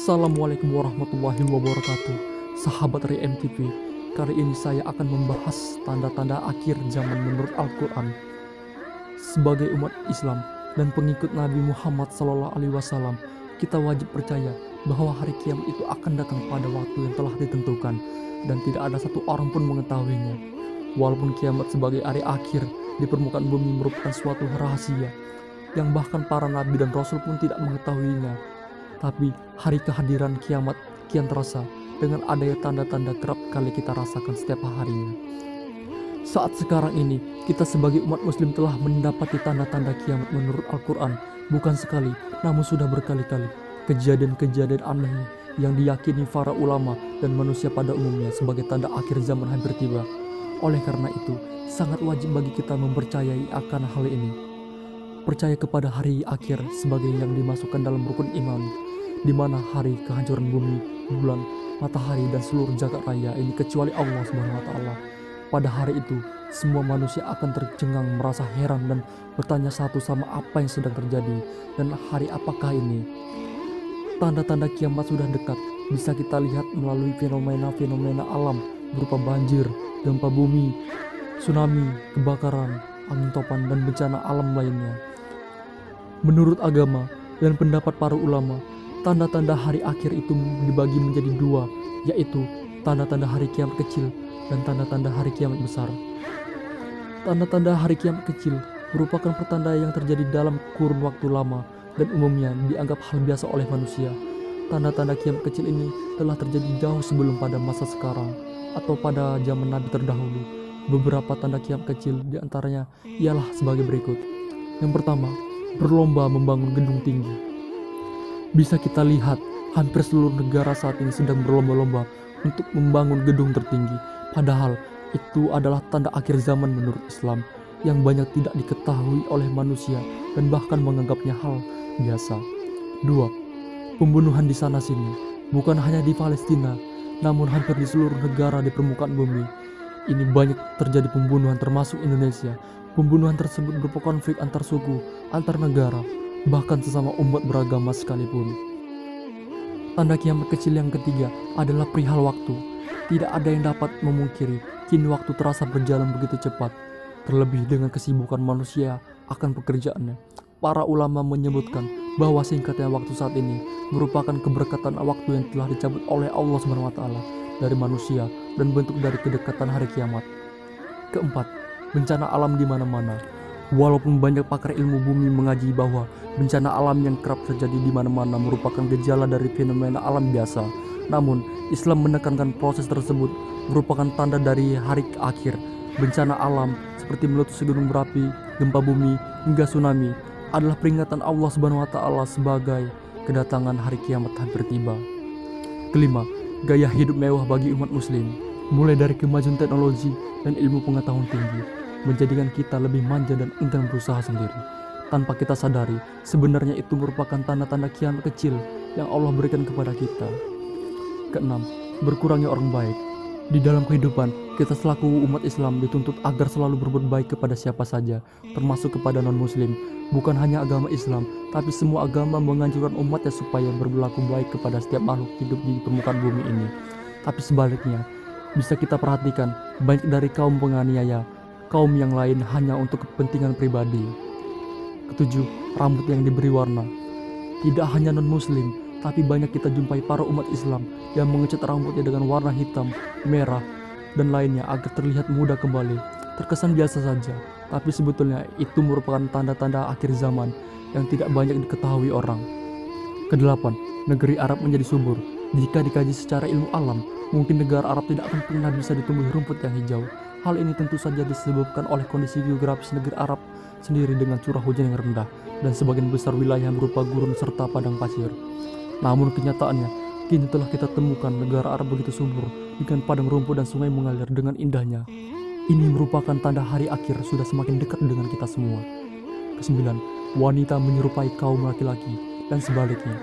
Assalamualaikum warahmatullahi wabarakatuh. Sahabat RIM TV, kali ini saya akan membahas tanda-tanda akhir zaman menurut Al-Quran. Sebagai umat Islam dan pengikut Nabi Muhammad SAW, kita wajib percaya bahwa hari kiamat itu akan datang pada waktu yang telah ditentukan dan tidak ada satu orang pun mengetahuinya. Walaupun kiamat sebagai hari akhir di permukaan bumi merupakan suatu rahasia yang bahkan para nabi dan rasul pun tidak mengetahuinya, tapi hari kehadiran kiamat kian terasa dengan adanya tanda-tanda kerap kali kita rasakan setiap harinya. Saat sekarang ini, kita sebagai umat muslim telah mendapati tanda-tanda kiamat menurut Al-Quran, bukan sekali, namun sudah berkali-kali. Kejadian-kejadian aneh yang diyakini para ulama dan manusia pada umumnya sebagai tanda akhir zaman hampir tiba. Oleh karena itu, sangat wajib bagi kita mempercayai akan hal ini. Percaya kepada hari akhir sebagai yang dimasukkan dalam rukun iman, di mana hari kehancuran bumi, bulan, matahari dan seluruh jagat raya ini kecuali Allah SWT. Pada hari itu, semua manusia akan tercengang, merasa heran dan bertanya satu sama apa yang sedang terjadi dan hari apakah ini. Tanda-tanda kiamat sudah dekat, bisa kita lihat melalui fenomena-fenomena alam berupa banjir, gempa bumi, tsunami, kebakaran, angin topan dan bencana alam lainnya. Menurut agama dan pendapat para ulama, tanda-tanda hari akhir itu dibagi menjadi dua, yaitu tanda-tanda hari kiamat kecil dan tanda-tanda hari kiamat besar. Tanda-tanda hari kiamat kecil merupakan pertanda yang terjadi dalam kurun waktu lama dan umumnya dianggap hal biasa oleh manusia. Tanda-tanda kiamat kecil ini telah terjadi jauh sebelum pada masa sekarang atau pada zaman Nabi terdahulu. Beberapa tanda kiamat kecil diantaranya ialah sebagai berikut. Yang pertama, berlomba membangun gedung tinggi. Bisa kita lihat, hampir seluruh negara saat ini sedang berlomba-lomba untuk membangun gedung tertinggi. Padahal itu adalah tanda akhir zaman menurut Islam yang banyak tidak diketahui oleh manusia dan bahkan menganggapnya hal biasa. 2. Pembunuhan di sana-sini, bukan hanya di Palestina, namun hampir di seluruh negara di permukaan bumi. Ini banyak terjadi pembunuhan termasuk Indonesia. Pembunuhan tersebut berupa konflik antar suku, antar negara, bahkan sesama umat beragama sekalipun. Tanda kiamat kecil yang ketiga adalah perihal waktu. Tidak ada yang dapat memungkiri, kini waktu terasa berjalan begitu cepat. Terlebih dengan kesibukan manusia akan pekerjaannya. Para ulama menyebutkan bahwa singkatnya waktu saat ini merupakan keberkatan waktu yang telah dicabut oleh Allah SWT dari manusia dan bentuk dari kedekatan hari kiamat. Keempat, bencana alam di mana-mana. Walaupun banyak pakar ilmu bumi mengaji bahwa bencana alam yang kerap terjadi di mana-mana merupakan gejala dari fenomena alam biasa, namun Islam menekankan proses tersebut merupakan tanda dari hari akhir. Bencana alam seperti meletus gunung berapi, gempa bumi, hingga tsunami adalah peringatan Allah SWT sebagai kedatangan hari kiamat hampir tiba. Kelima, gaya hidup mewah bagi umat muslim, mulai dari kemajuan teknologi dan ilmu pengetahuan tinggi, menjadikan kita lebih manja dan enggan berusaha sendiri. Tanpa kita sadari, sebenarnya itu merupakan tanda-tanda kiamat kecil yang Allah berikan kepada kita. Keenam, berkurangnya orang baik. Di dalam kehidupan, kita selaku umat Islam dituntut agar selalu berbuat baik kepada siapa saja, termasuk kepada non-muslim. Bukan hanya agama Islam, tapi semua agama menganjurkan umatnya supaya berlaku baik kepada setiap makhluk hidup di permukaan bumi ini. Tapi sebaliknya, bisa kita perhatikan banyak dari kaum penganiaya, kaum yang lain hanya untuk kepentingan pribadi. Ketujuh, rambut yang diberi warna. Tidak hanya non-muslim, tapi banyak kita jumpai para umat Islam yang mengecat rambutnya dengan warna hitam, merah, dan lainnya agar terlihat muda kembali. Terkesan biasa saja, tapi sebetulnya itu merupakan tanda-tanda akhir zaman yang tidak banyak diketahui orang. Kedelapan, negeri Arab menjadi subur. Jika dikaji secara ilmu alam, mungkin negara Arab tidak akan pernah bisa ditumbuhi rumput yang hijau. Hal ini tentu saja disebabkan oleh kondisi geografis negeri Arab sendiri dengan curah hujan yang rendah dan sebagian besar wilayah berupa gurun serta padang pasir. Namun kenyataannya, kini telah kita temukan negara Arab begitu subur dengan padang rumput dan sungai mengalir dengan indahnya. Ini merupakan tanda hari akhir sudah semakin dekat dengan kita semua. Kesembilan, wanita menyerupai kaum laki-laki dan sebaliknya.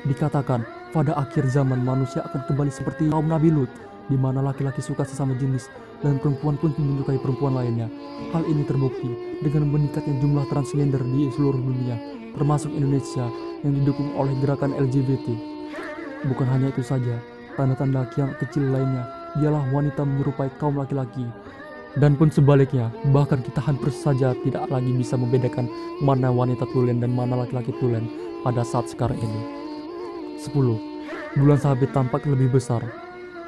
Dikatakan pada akhir zaman manusia akan kembali seperti kaum Nabi Lut, di mana laki-laki suka sesama jenis dan perempuan pun menyukai perempuan lainnya. Hal ini terbukti dengan meningkatnya jumlah transgender di seluruh dunia, termasuk Indonesia yang didukung oleh gerakan LGBT. Bukan hanya itu saja, tanda-tanda kiamat kecil lainnya ialah wanita menyerupai kaum laki-laki. Dan pun sebaliknya, bahkan kita hampir saja tidak lagi bisa membedakan mana wanita tulen dan mana laki-laki tulen pada saat sekarang ini. 10. Bulan sabit tampak lebih besar.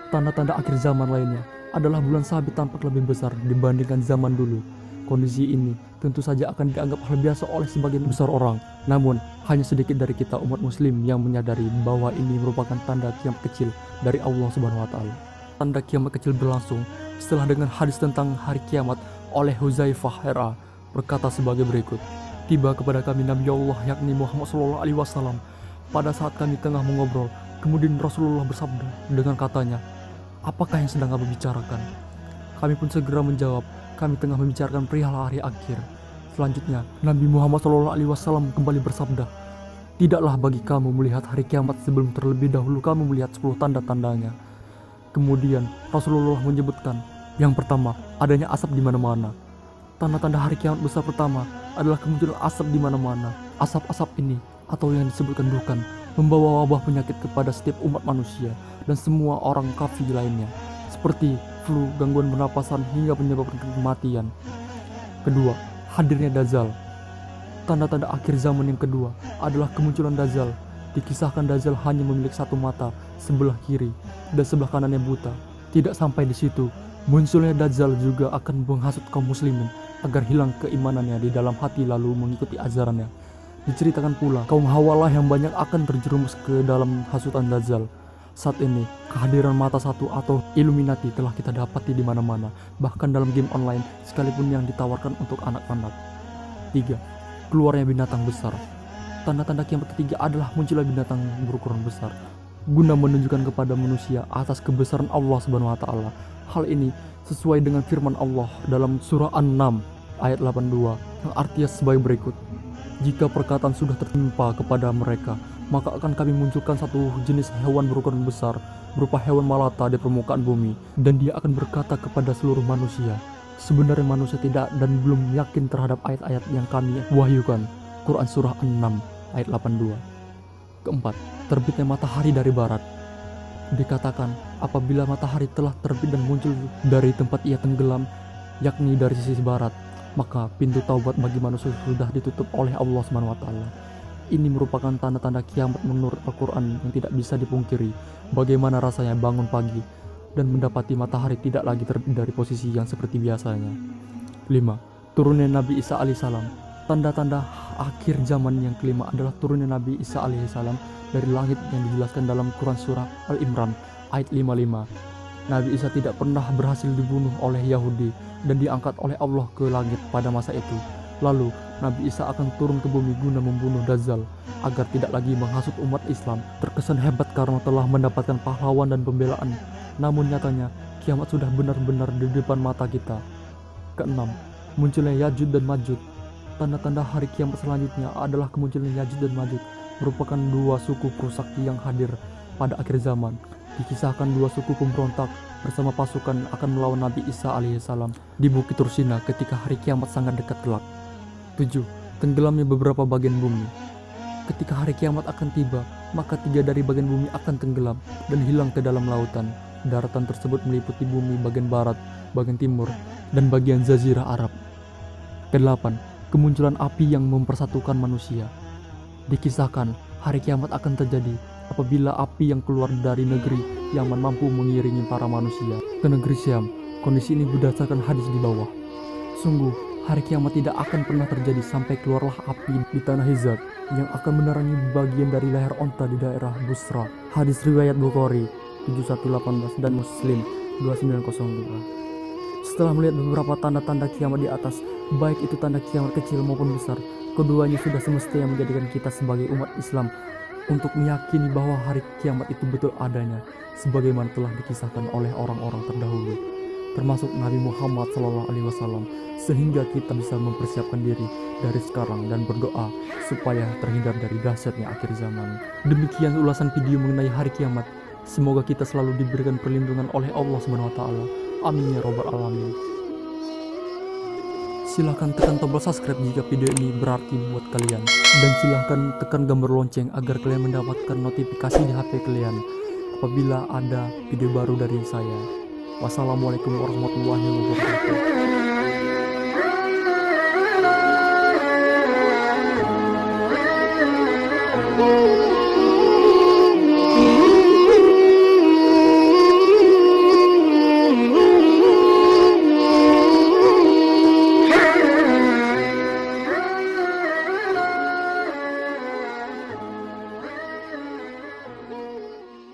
Tanda-tanda akhir zaman lainnya adalah bulan sabit tampak lebih besar dibandingkan zaman dulu. Kondisi ini tentu saja akan dianggap hal biasa oleh sebagian besar orang. Namun, hanya sedikit dari kita umat muslim yang menyadari bahwa ini merupakan tanda kiamat kecil dari Allah Subhanahu wa taala. Tanda kiamat kecil berlangsung setelah dengan hadis tentang hari kiamat oleh Huzaifah RA berkata sebagai berikut. Tiba kepada kami Nabi Allah yakni Muhammad SAW pada saat kami tengah mengobrol. Kemudian Rasulullah bersabda dengan katanya, "Apakah yang sedang kamu bicarakan?" Kami pun segera menjawab, "Kami tengah membicarakan perihal hari akhir." Selanjutnya, Nabi Muhammad SAW kembali bersabda, "Tidaklah bagi kamu melihat hari kiamat sebelum terlebih dahulu kamu melihat 10 tanda-tandanya." Kemudian Rasulullah menyebutkan, yang pertama, adanya asap di mana-mana. Tanda-tanda hari kiamat besar pertama adalah kemunculan asap di mana-mana. Asap-asap ini atau yang disebutkan dukan membawa wabah penyakit kepada setiap umat manusia dan semua orang kafir lainnya, seperti flu, gangguan pernapasan hingga menyebabkan kematian. Kedua, hadirnya Dajjal. Tanda-tanda akhir zaman yang kedua adalah kemunculan Dajjal. Dikisahkan Dajjal hanya memiliki satu mata, sebelah kiri dan sebelah kanannya buta. Tidak sampai di situ, munculnya Dajjal juga akan menghasut kaum muslimin agar hilang keimanannya di dalam hati lalu mengikuti ajarannya. Diceritakan pula, kaum Hawalah yang banyak akan terjerumus ke dalam hasutan Dajjal. Saat ini, kehadiran mata satu atau Illuminati telah kita dapati di mana-mana, bahkan dalam game online sekalipun yang ditawarkan untuk anak-anak. 3. Keluarnya binatang besar. Tanda-tanda kiamat ketiga adalah munculnya binatang berukuran besar, guna menunjukkan kepada manusia atas kebesaran Allah Subhanahu wa taala. Hal ini sesuai dengan firman Allah dalam surah An-Naml ayat 82 yang artinya sebagai berikut. Jika perkataan sudah tertimpa kepada mereka, maka akan kami munculkan satu jenis hewan berukuran besar, berupa hewan melata di permukaan bumi, dan dia akan berkata kepada seluruh manusia, sebenarnya manusia tidak dan belum yakin terhadap ayat-ayat yang kami wahyukan. Quran surah An-Naml ayat 82. Keempat, terbitnya matahari dari barat. Dikatakan, apabila matahari telah terbit dan muncul dari tempat ia tenggelam, yakni dari sisi barat, maka pintu taubat bagi manusia sudah ditutup oleh Allah SWT. Ini merupakan tanda-tanda kiamat menurut Al-Quran yang tidak bisa dipungkiri. Bagaimana rasanya bangun pagi dan mendapati matahari tidak lagi terbit dari posisi yang seperti biasanya. 5. Turunnya Nabi Isa alaihissalam. Tanda-tanda akhir zaman yang kelima adalah turunnya Nabi Isa alaihissalam dari langit yang dijelaskan dalam Quran surah Al-Imran ayat 55. Nabi Isa tidak pernah berhasil dibunuh oleh Yahudi dan diangkat oleh Allah ke langit pada masa itu. Lalu Nabi Isa akan turun ke bumi guna membunuh Dajjal agar tidak lagi menghasut umat Islam. Terkesan hebat karena telah mendapatkan pahlawan dan pembelaan. Namun nyatanya kiamat sudah benar-benar di depan mata kita. Keenam, munculnya Ya'juj dan Ma'juj. Tanda-tanda hari kiamat selanjutnya adalah kemunculan Ya'juj dan Ma'juj, merupakan dua suku perusak yang hadir pada akhir zaman. Dikisahkan dua suku pemberontak bersama pasukan akan melawan Nabi Isa alaihissalam di Bukit Tursina ketika hari kiamat sangat dekat kelak. 7. Tenggelamnya beberapa bagian bumi. Ketika hari kiamat akan tiba, maka 3 dari bagian bumi akan tenggelam dan hilang ke dalam lautan. Daratan tersebut meliputi bumi bagian barat, bagian timur, dan bagian Jazirah Arab. Ke-8. Kemunculan api yang mempersatukan manusia. Dikisahkan hari kiamat akan terjadi apabila api yang keluar dari negeri Yaman mampu mengiringi para manusia ke negeri Syam. Kondisi ini berdasarkan hadis di bawah. Sungguh, hari kiamat tidak akan pernah terjadi sampai keluarlah api di tanah Hijaz yang akan menerangi bagian dari leher onta di daerah Busra. Hadis riwayat Bukhari 7118 dan Muslim 2902. Setelah melihat beberapa tanda-tanda kiamat di atas, baik itu tanda kiamat kecil maupun besar, keduanya sudah semestinya menjadikan kita sebagai umat Islam untuk meyakini bahwa hari kiamat itu betul adanya, sebagaimana telah dikisahkan oleh orang-orang terdahulu, termasuk Nabi Muhammad SAW, sehingga kita bisa mempersiapkan diri dari sekarang dan berdoa supaya terhindar dari dahsyatnya akhir zaman. Demikian ulasan video mengenai hari kiamat. Semoga kita selalu diberikan perlindungan oleh Allah SWT. Amin ya robbal alamin. silahkan tekan tombol subscribe jika video ini berarti buat kalian. Dan silahkan tekan gambar lonceng agar kalian mendapatkan notifikasi di HP kalian apabila ada video baru dari saya. Wassalamualaikum warahmatullahi wabarakatuh.